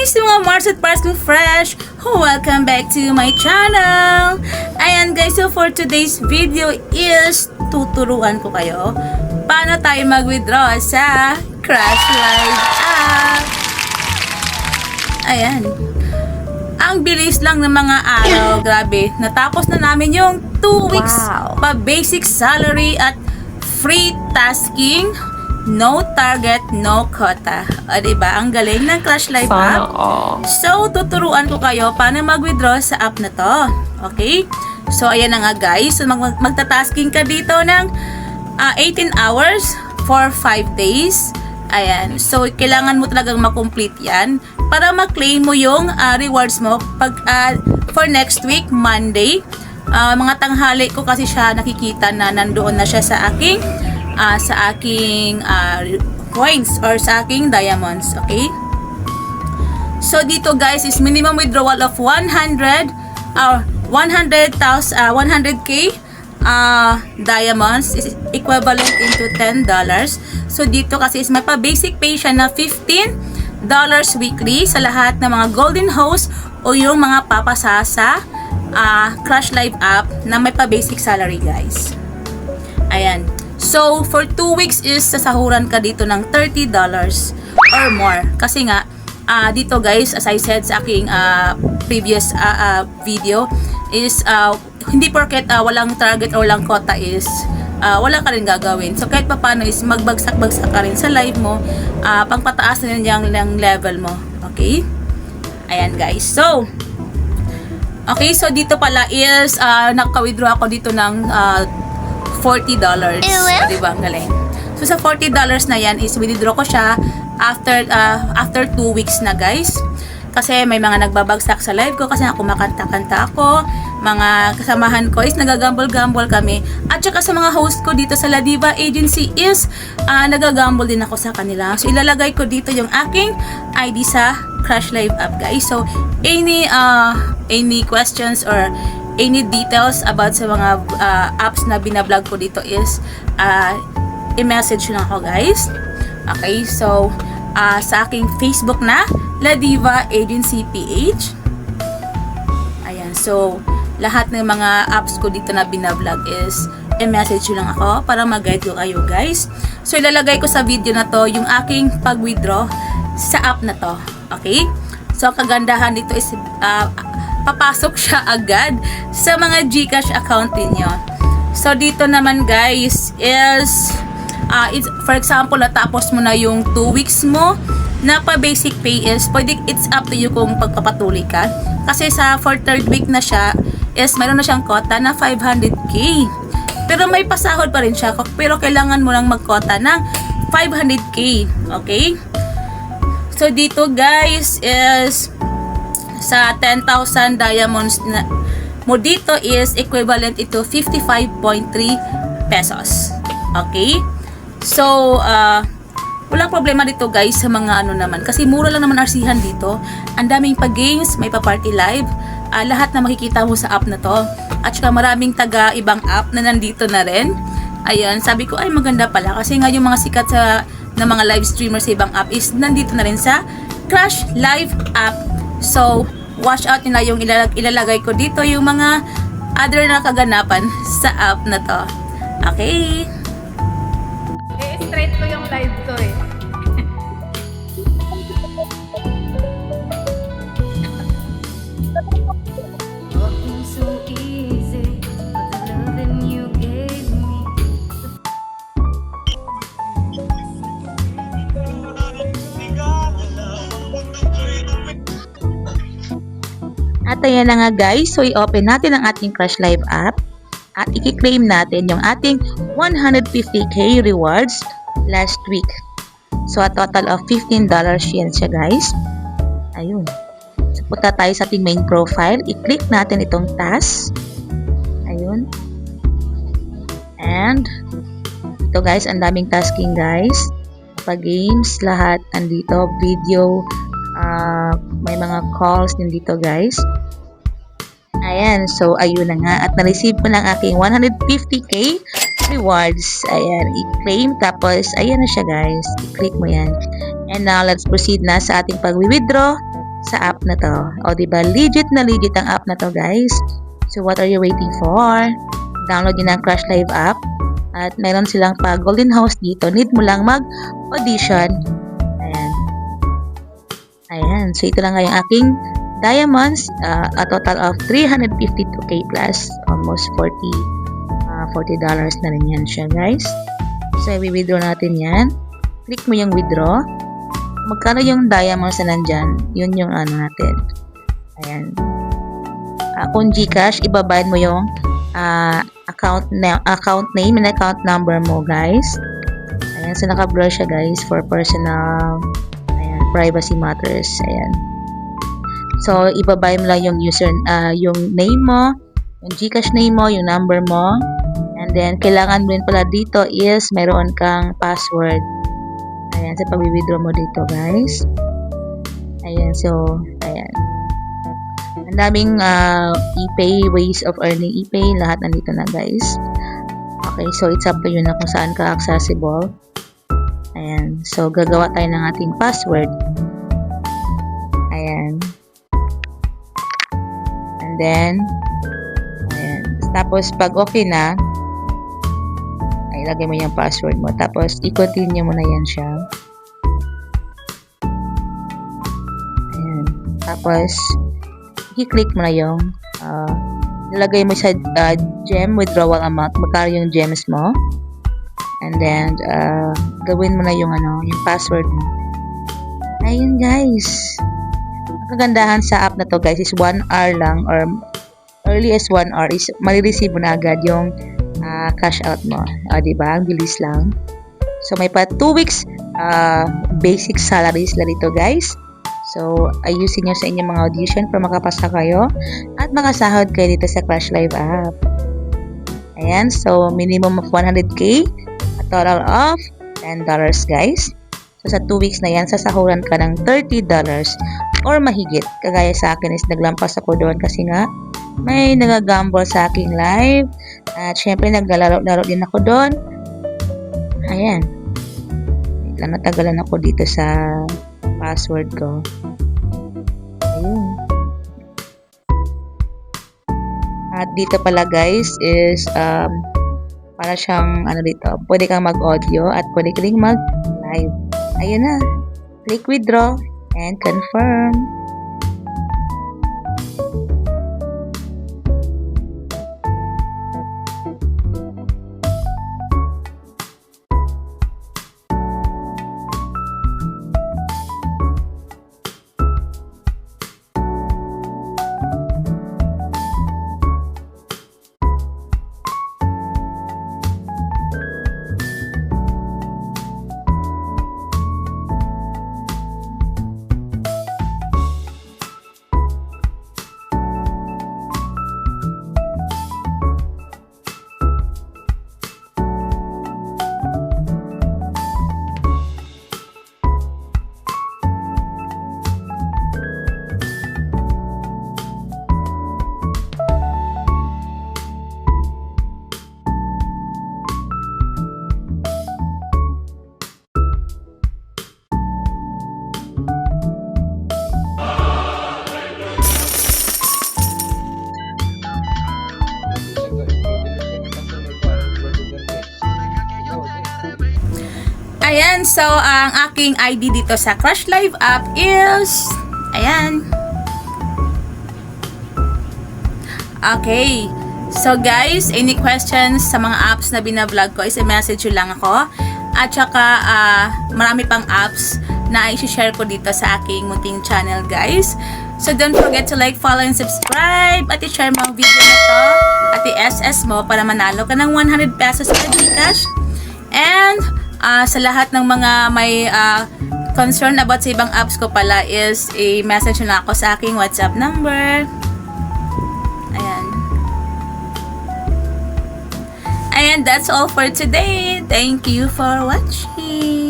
guys, mga Mars at Pars kong fresh! Welcome back to my channel! Ayan guys, so for today's video is tuturuan ko kayo paano tayo mag-withdraw sa Crush Live app. Ayan. Ang bilis lang ng mga araw, grabe. Natapos na namin yung 2 weeks pa basic salary at free tasking. No target, no quota. O, diba? Ang galing ng Crush Live app. So, tuturuan ko kayo paano mag-withdraw sa app na to. Okay? So, ayan na nga guys. So, magta-tasking ka dito ng 18 hours for 5 days. Ayan. So, kailangan mo talagang makomplete yan para ma-claim mo yung rewards mo pag, for next week, Monday. Mga tanghali ko kasi siya nakikita na nandoon na siya sa aking coins or sa aking diamonds. Okay? So, dito guys is minimum withdrawal of 100,000 100k diamonds is equivalent into $10. So, dito kasi is may pa-basic pay siya na $15 weekly sa lahat ng mga golden host o yung mga papasa sa Crush Live app na may pa-basic salary guys. Ayan. So, for 2 weeks is sasahuran ka dito ng $30 or more. Kasi nga, dito guys, as I said sa aking previous video, is hindi porket walang target or walang quota is wala ka rin gagawin. So, kahit paano is magbagsak-bagsak ka rin sa live mo, pangpataas na yung level mo. Okay? Ayan guys. So, okay, so dito pala is naka-withdraw ako dito ng $40. Diba? Ang galing. So, sa $40 na yan is withdraw ko siya after 2 weeks na guys. Kasi may mga nagbabagsak sa live ko kasi kumakanta-kanta ako. Mga kasamahan ko is nagagamble-gamble kami. At saka sa mga host ko dito sa La Diva Agency is nagagamble din ako sa kanila. So, ilalagay ko dito yung aking ID sa Crush Live app guys. So, any questions or any details about sa mga apps na binablog ko dito is i-message nyo ako guys. Okay, so sa aking Facebook na La Diva Agency PH. Ayan, so lahat ng mga apps ko dito na binablog is i-message nyo lang ako para mag-guide ko kayo guys. So ilalagay ko sa video na to yung aking pag-withdraw sa app na to. Okay, so kagandahan dito is papasok siya agad sa mga GCash account niyo. So, dito naman guys is for example, natapos mo na yung 2 weeks mo na pa-basic pay is pwede, it's up to you kung pagpapatuloy ka. Kasi for 3rd week na siya is mayroon na siyang quota na 500k. Pero may pasahod pa rin siya. Pero kailangan mo lang mag-quota ng 500k. Okay? So, dito guys is sa 10,000 diamonds na mo dito is equivalent ito 55.3 pesos. Okay? So, walang problema dito guys sa mga naman. Kasi mura lang naman arsihan dito. Ang daming pa-games, may pa-party live. Lahat na makikita mo sa app na to. At saka maraming taga-ibang app na nandito na rin. Ayan, sabi ko ay maganda pala. Kasi nga yung mga sikat na mga live streamers sa ibang app is nandito na rin sa Crush Live app. So, watch out nila yung ilalagay ko dito yung mga other na kaganapan sa app na to. Okay? Straight ko yung live ko eh. So easy, but the loving you gave me. At ayan na nga guys, so i-open natin ang ating Crush Live app at i-claim natin yung ating 150k rewards last week. So a total of $15 yan siya guys. Ayun. So punta tayo sa ating main profile, i-click natin itong task. Ayun. And ito guys, ang daming tasking guys. Pa-games, lahat andito, video, may mga calls din dito guys. Ayan, so ayun na nga at na-receive ko ng aking 150k rewards. Ayan, i-claim tapos ayan na siya guys. I-click mo yan. And now let's proceed na sa ating pag-withdraw sa app na to. O, diba? Legit na legit ang app na to, guys. So, what are you waiting for? Download nyo ng Crush Live app. At meron silang pa Golden House dito. Need mo lang mag-audition. Ayan. Ayan. So, ito lang nga yung aking diamonds. A total of 352k plus. Almost $40 na rin yan siya, guys. So, i-withdraw natin yan. Click mo yung withdraw. Magkano yung diamonds na nandyan, yun yung ano natin. Ayan. Kung Gcash, ibabayad mo yung account name and account number mo, guys. Ayan. So, naka-blur siya, guys, for personal privacy matters. Ayan. So, ibabayad mo lang yung yung name mo, yung Gcash name mo, yung number mo. And then, kailangan mo rin pala dito is mayroon kang password. Ayan, sa pag-withdraw mo dito, guys. Ayan, so, ayan. Ang daming e-pay, ways of earning e-pay. Lahat nandito na, guys. Okay, so it's up to you na kung saan ka accessible. Ayan, so, gagawa tayo ng ating password. Ayan. And then, ayan. Tapos, pag okay na, ilagay mo yung password mo. Tapos, i-continue mo na yan siya. Ayan. Tapos, i-click mo na yung ilagay mo sa gem withdrawal amount. Magkano yung gems mo. And then, gawin mo na yung yung password mo. Ayun, guys. Ang kagandahan sa app na to, guys, is 1 hour lang or early as 1 hour is marireceive mo na agad yung cash out mo. Diba? Ang bilis lang. So, may pa 2 weeks basic salaries lang dito, guys. So, ayusin nyo sa inyong mga audition para makapasa kayo at makasahod kayo dito sa Crush Live app. Ayan. So, minimum of 100k, a total of $10, guys. So, sa 2 weeks na yan, sasahuran ka ng $30 or mahigit. Kagaya sa akin is naglampas ako doon kasi nga may nagagamble sa aking live. At syempre, naglalaro-laro din ako doon. Ayan. Natagalan ako dito sa password ko. Ayun. At dito pala, guys, is para siyang, dito, pwede kang mag-audio at pwede ka rin mag-live. Ayun na. Click withdraw and confirm. Ayan, so ang aking ID dito sa Crush Live app is, ayan. Okay. So guys, any questions sa mga apps na binablog ko is i-message nyo lang ako. At saka marami pang apps na i-share ko dito sa aking munting channel, guys. So don't forget to like, follow, and subscribe. At i-share mo ang video na to at i-SS mo para manalo ka ng 100 pesos sa Gcash. And sa lahat ng mga may concern about sa ibang apps ko pala is i-message na ako sa aking WhatsApp number. Ayan. And that's all for today. Thank you for watching.